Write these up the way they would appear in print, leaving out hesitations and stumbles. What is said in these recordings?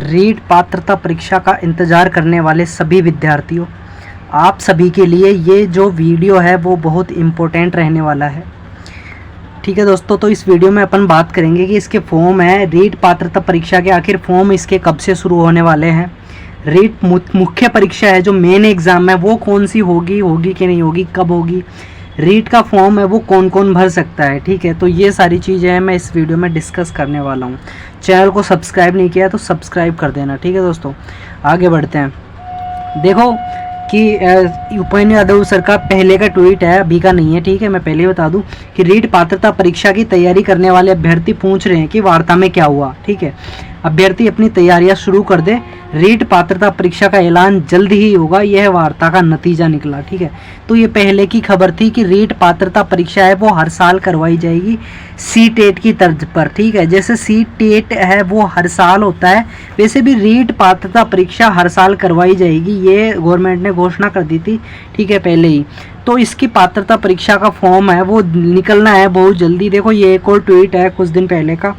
रीट पात्रता परीक्षा का इंतज़ार करने वाले सभी विद्यार्थियों, आप सभी के लिए ये जो वीडियो है वो बहुत इम्पोर्टेंट रहने वाला है। ठीक है दोस्तों, तो इस वीडियो में अपन बात करेंगे कि इसके फॉर्म है रीट पात्रता परीक्षा के, आखिर फॉर्म इसके कब से शुरू होने वाले हैं। रीट मुख्य परीक्षा है जो मेन एग्ज़ाम है वो कौन सी होगी कि नहीं होगी, कब होगी, रीट का फॉर्म है वो कौन कौन भर सकता है। ठीक है, तो ये सारी चीज़ें हैं मैं इस वीडियो में डिस्कस करने वाला हूँ। चैनल को सब्सक्राइब नहीं किया तो सब्सक्राइब कर देना। ठीक है दोस्तों, आगे बढ़ते हैं। देखो कि उपेंद्र यादव सर का पहले का ट्वीट है, अभी का नहीं है। ठीक है, मैं पहले ही बता दूं कि रीट पात्रता परीक्षा की तैयारी करने वाले अभ्यर्थी पूछ रहे हैं कि वार्ता में क्या हुआ। ठीक है, अभ्यर्थी अपनी तैयारियां शुरू कर दे, रीट पात्रता परीक्षा का ऐलान जल्द ही होगा, यह वार्ता का नतीजा निकला। ठीक है, तो ये पहले की खबर थी कि रीट पात्रता परीक्षा है वो हर साल करवाई जाएगी सी-टेट की तर्ज पर। ठीक है, जैसे सी-टेट है वो हर साल होता है, वैसे भी रीट पात्रता परीक्षा हर साल करवाई जाएगी, ये गवर्नमेंट ने घोषणा कर दी थी। ठीक है, पहले ही। तो इसकी पात्रता परीक्षा का फॉर्म है वो निकलना है बहुत जल्दी। देखो ये एक और ट्वीट है कुछ दिन पहले का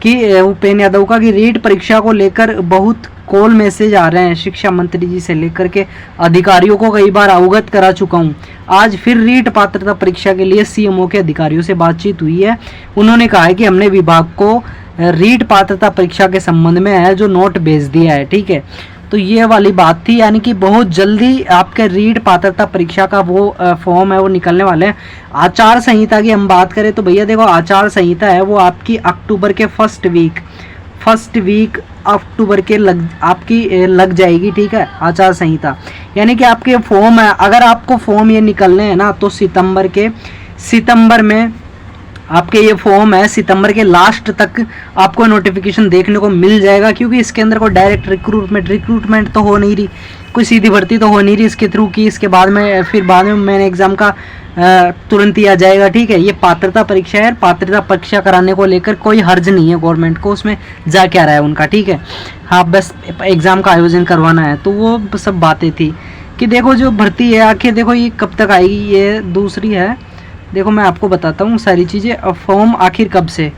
कि उपेंद्र यादव का कि रीट परीक्षा को लेकर बहुत कॉल मैसेज आ रहे हैं, शिक्षा मंत्री जी से लेकर के अधिकारियों को कई बार अवगत करा चुका हूं। आज फिर रीट पात्रता परीक्षा के लिए सीएमओ के अधिकारियों से बातचीत हुई है। उन्होंने कहा है कि हमने विभाग को रीट पात्रता परीक्षा के संबंध में है जो नोट भेज दिया है। ठीक है, तो ये वाली बात थी, यानी कि बहुत जल्दी आपके रीट पात्रता परीक्षा का वो फॉर्म है वो निकलने वाले हैं। आचार संहिता की हम बात करें तो भैया देखो आचार संहिता है वो आपकी अक्टूबर के फर्स्ट वीक अक्टूबर के लग जाएगी। ठीक है, आचार संहिता यानी कि आपके फॉर्म है, अगर आपको फॉर्म ये निकलने हैं ना तो सितंबर में आपके ये फॉर्म है, सितंबर के लास्ट तक आपको नोटिफिकेशन देखने को मिल जाएगा, क्योंकि इसके अंदर कोई डायरेक्ट रिक्रूटमेंट तो हो नहीं रही, कोई सीधी भर्ती तो हो नहीं रही इसके थ्रू की इसके बाद में मेन एग्जाम का तुरंत ही आ जाएगा। ठीक है, ये पात्रता परीक्षा है, पात्रता परीक्षा कराने को लेकर कोई हर्ज नहीं है गवर्नमेंट को, उसमें जा क्या रहा है उनका। ठीक है, हाँ बस एग्ज़ाम का आयोजन करवाना है, तो वो सब बातें थी कि देखो जो भर्ती है आखिर देखो ये कब तक आएगी। ये दूसरी है, देखो मैं आपको बताता हूँ सारी चीज़ें। फॉर्म आखिर कब से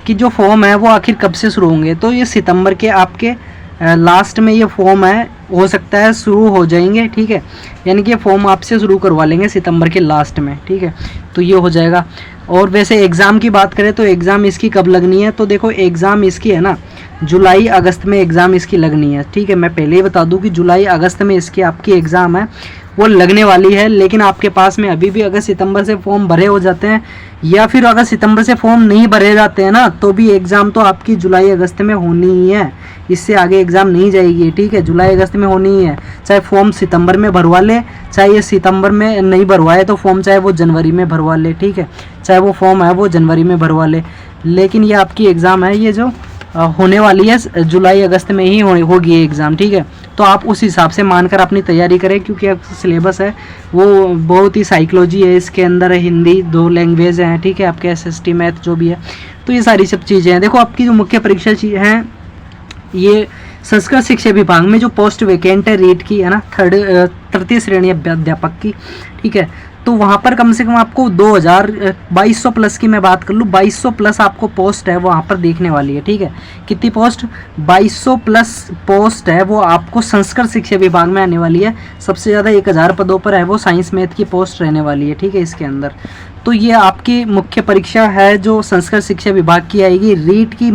कि जो फॉर्म है वो आखिर कब से शुरू होंगे, तो ये सितंबर के आपके लास्ट में ये फॉर्म है हो सकता है शुरू हो जाएंगे। ठीक है, यानी कि ये फॉर्म आपसे शुरू करवा लेंगे सितंबर के लास्ट में। ठीक है, तो ये हो जाएगा। और वैसे एग्ज़ाम की बात करें तो एग्ज़ाम इसकी कब लगनी है, तो देखो एग्ज़ाम इसकी है ना जुलाई अगस्त में एग्ज़ाम इसकी लगनी है। ठीक है, मैं पहले ही बता दूं कि जुलाई अगस्त में इसकी आपकी एग्ज़ाम है वो लगने वाली है, लेकिन आपके पास में अभी भी अगर सितंबर से फॉर्म भरे हो जाते हैं या फिर अगर सितंबर से फॉर्म नहीं भरे जाते हैं ना तो भी एग्ज़ाम तो आपकी जुलाई अगस्त में होनी ही है, इससे आगे एग्ज़ाम नहीं जाएगी। ठीक है, जुलाई अगस्त में होनी ही है, चाहे फॉर्म सितंबर में भरवा ले, चाहे ये सितंबर में नहीं भरवाए तो फॉर्म चाहे वो जनवरी में भरवा ले। ठीक है, चाहे वो फॉर्म है वो जनवरी में भरवा ले, लेकिन ये आपकी एग्ज़ाम है ये जो होने वाली है जुलाई अगस्त में ही होगी ये एग्ज़ाम। ठीक है, तो आप उस हिसाब से मानकर अपनी तैयारी करें, क्योंकि अब सिलेबस है वो बहुत ही साइकोलॉजी है, इसके अंदर हिंदी 2 लैंग्वेज हैं। ठीक है, आपके एसएसटी मैथ जो भी है, तो ये सारी सब चीज़ें हैं। देखो आपकी जो मुख्य परीक्षा हैं ये संस्कृत शिक्षा विभाग में जो पोस्ट वैकेंट है रीट की है ना तृतीय श्रेणी अध्यापक की। ठीक है, तो वहाँ पर कम से कम आपको 2200 प्लस की मैं बात कर लूँ, 2200 प्लस आपको पोस्ट है वहाँ पर देखने वाली है। ठीक है, कितनी पोस्ट, 2200 प्लस पोस्ट है वो आपको संस्कृत शिक्षा विभाग में आने वाली है। सबसे ज़्यादा 1000 पदों पर है वो साइंस मैथ की पोस्ट रहने वाली है। ठीक है, इसके अंदर तो ये आपकी मुख्य परीक्षा है जो संस्कृत शिक्षा विभाग की आएगी। रीट की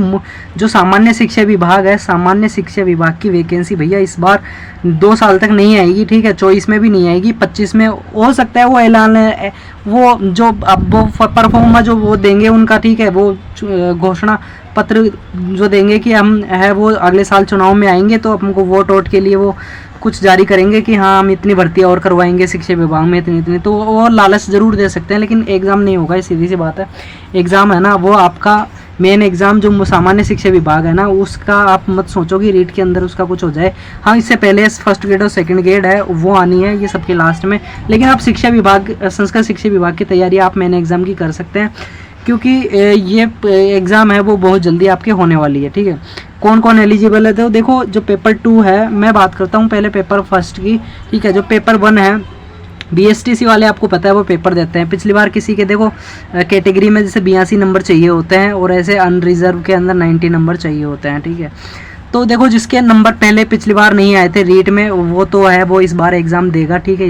जो सामान्य शिक्षा विभाग है, सामान्य शिक्षा विभाग की वैकेंसी भैया इस बार 2 साल तक नहीं आएगी। ठीक है, 24 में भी नहीं आएगी, 25 में हो सकता है वो ऐलान वो जो अब वो परफॉर्मा जो वो देंगे उनका। ठीक है, वो घोषणा पत्र जो देंगे कि हम है वो अगले साल चुनाव में आएंगे तो हमको वोट के लिए वो कुछ जारी करेंगे कि हाँ हम इतनी भर्तियाँ और करवाएंगे शिक्षा विभाग में इतनी, तो वो लालच ज़रूर दे सकते हैं, लेकिन एग्ज़ाम नहीं होगा, सीधी सी बात है। एग्ज़ाम है ना वो आपका मेन एग्ज़ाम जो सामान्य शिक्षा विभाग है ना उसका आप मत सोचो कि रीट के अंदर उसका कुछ हो जाए। हाँ, इससे पहले फर्स्ट ग्रेड और सेकंड ग्रेड है वो आनी है, ये सबके लास्ट में, लेकिन आप शिक्षा विभाग संस्कृत शिक्षा विभाग की तैयारी आप मेन एग्ज़ाम की कर सकते हैं, क्योंकि ये एग्ज़ाम है वो बहुत जल्दी आपके होने वाली है। ठीक है, कौन कौन एलिजिबल है तो देखो जो पेपर 2 है मैं बात करता हूँ पहले पेपर फर्स्ट की। ठीक है, जो पेपर 1 है बीएसटीसी वाले आपको पता है वो पेपर देते हैं। पिछली बार किसी के देखो कैटेगरी में जैसे 82 नंबर चाहिए होते हैं और ऐसे अनरिजर्व के अंदर 90 नंबर चाहिए होते हैं। ठीक है, तो देखो जिसके नंबर पहले पिछली बार नहीं आए थे रीट में, वो तो है वो इस बार एग्ज़ाम देगा, ठीक है।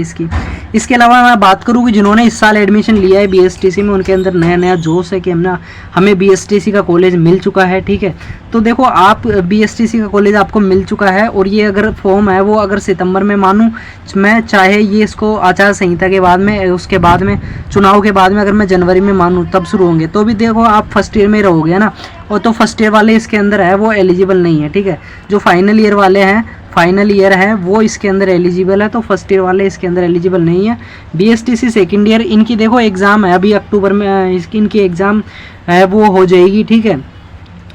इसके अलावा मैं बात करूँ कि जिन्होंने इस साल एडमिशन लिया है BSTC में, उनके अंदर नया नया जोश है कि हमें BSTC का कॉलेज मिल चुका है, ठीक है। तो देखो आप BSTC का कॉलेज आपको मिल चुका है, और ये अगर फॉर्म है वो अगर सितंबर में मानूँ मैं, चाहे ये इसको आचार संहिता के बाद में, उसके बाद में चुनाव के बाद में अगर मैं जनवरी में मानूँ तब शुरू होंगे, तो भी देखो आप फर्स्ट ईयर में रहोगे ना, और तो फर्स्ट ईयर वाले इसके अंदर है वो एलिजिबल नहीं है, ठीक है। जो फाइनल ईयर वाले हैं, फाइनल ईयर है वो इसके अंदर एलिजिबल है, तो फर्स्ट ईयर वाले इसके अंदर एलिजिबल नहीं है। BSTC सेकेंड ईयर इनकी देखो एग्ज़ाम है अभी अक्टूबर में, इनकी एग्ज़ाम है वो हो जाएगी, ठीक है।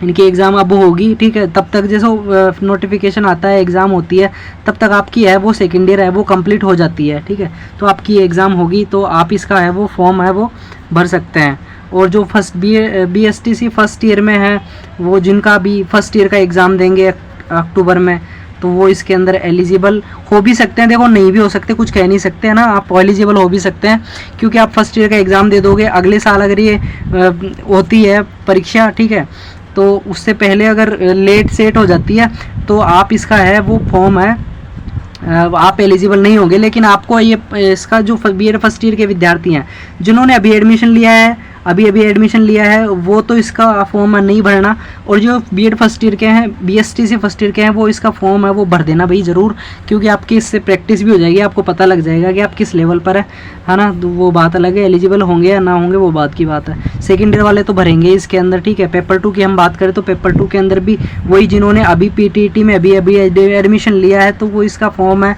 इनकी एग्ज़ाम अब होगी, ठीक है। तब तक जैसे नोटिफिकेशन आता है, एग्ज़ाम होती है, तब तक आपकी है वो सेकेंड ईयर है वो कंप्लीट हो जाती है, ठीक है। तो आपकी एग्ज़ाम होगी तो आप इसका है वो फॉर्म है वो भर सकते हैं। और जो फर्स्ट BSTC फर्स्ट ईयर में है, वो जिनका भी फर्स्ट ईयर का एग्ज़ाम देंगे अक्टूबर में, तो वो इसके अंदर एलिजिबल हो भी सकते हैं, देखो नहीं भी हो सकते, कुछ कह नहीं सकते है ना, आप एलिजिबल हो भी सकते हैं, क्योंकि आप फर्स्ट ईयर का एग्ज़ाम दे दोगे अगले साल अगर ये होती है परीक्षा, ठीक है, तो उससे पहले अगर लेट सेट हो जाती है तो आप इसका है वो फॉर्म है आप एलिजिबल नहीं होंगे। लेकिन आपको ये इसका जो BEd फर्स्ट ईयर के विद्यार्थी हैं जिन्होंने अभी एडमिशन लिया है, अभी एडमिशन लिया है, वो तो इसका फॉर्म नहीं भरना, और जो BEd फर्स्ट ईयर के हैं, BSTC फर्स्ट ईयर के हैं, वो इसका फॉर्म है वो भर देना भाई ज़रूर, क्योंकि आपकी इससे प्रैक्टिस भी हो जाएगी, आपको पता लग जाएगा कि आप किस लेवल पर है ना। तो वो बात अलग है, एलिजिबल होंगे या ना होंगे वो बात की बात है। सेकेंड ईयर वाले तो भरेंगे इसके अंदर, ठीक है। पेपर 2 की हम बात करें तो पेपर 2 के अंदर भी वही जिन्होंने अभी PTET में अभी एडमिशन लिया है, तो वो इसका फॉर्म है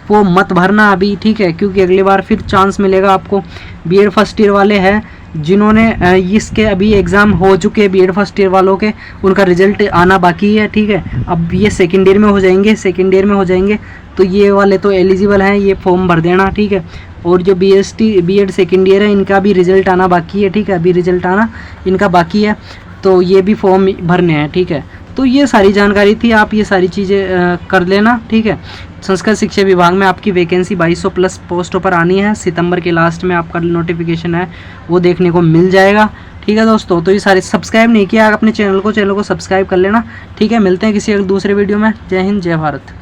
वो मत भरना अभी, ठीक है, क्योंकि अगली बार फिर चांस मिलेगा आपको। BEd फर्स्ट ईयर वाले हैं जिन्होंने इसके अभी एग्ज़ाम हो चुके हैं, BEd फर्स्ट ईयर वालों के, उनका रिजल्ट आना बाकी है, ठीक है। अब ये सेकेंड ईयर में हो जाएंगे, तो ये वाले तो एलिजिबल हैं, ये फॉर्म भर देना, ठीक है। और जो BEd सेकेंड ईयर है, इनका भी रिज़ल्ट आना बाकी है, ठीक है, अभी रिज़ल्ट आना इनका बाकी है, तो ये भी फॉर्म भरने हैं, ठीक है। तो ये सारी जानकारी थी, आप ये सारी चीज़ें कर लेना, ठीक है। संस्कृत शिक्षा विभाग में आपकी वैकेंसी 2200+ पोस्टों पर आनी है, सितंबर के लास्ट में आपका नोटिफिकेशन है वो देखने को मिल जाएगा, ठीक है दोस्तों। तो ये सारे सब्सक्राइब नहीं किया अपने चैनल को सब्सक्राइब कर लेना, ठीक है। मिलते हैं किसी एक दूसरे वीडियो में। जय हिंद, जय भारत।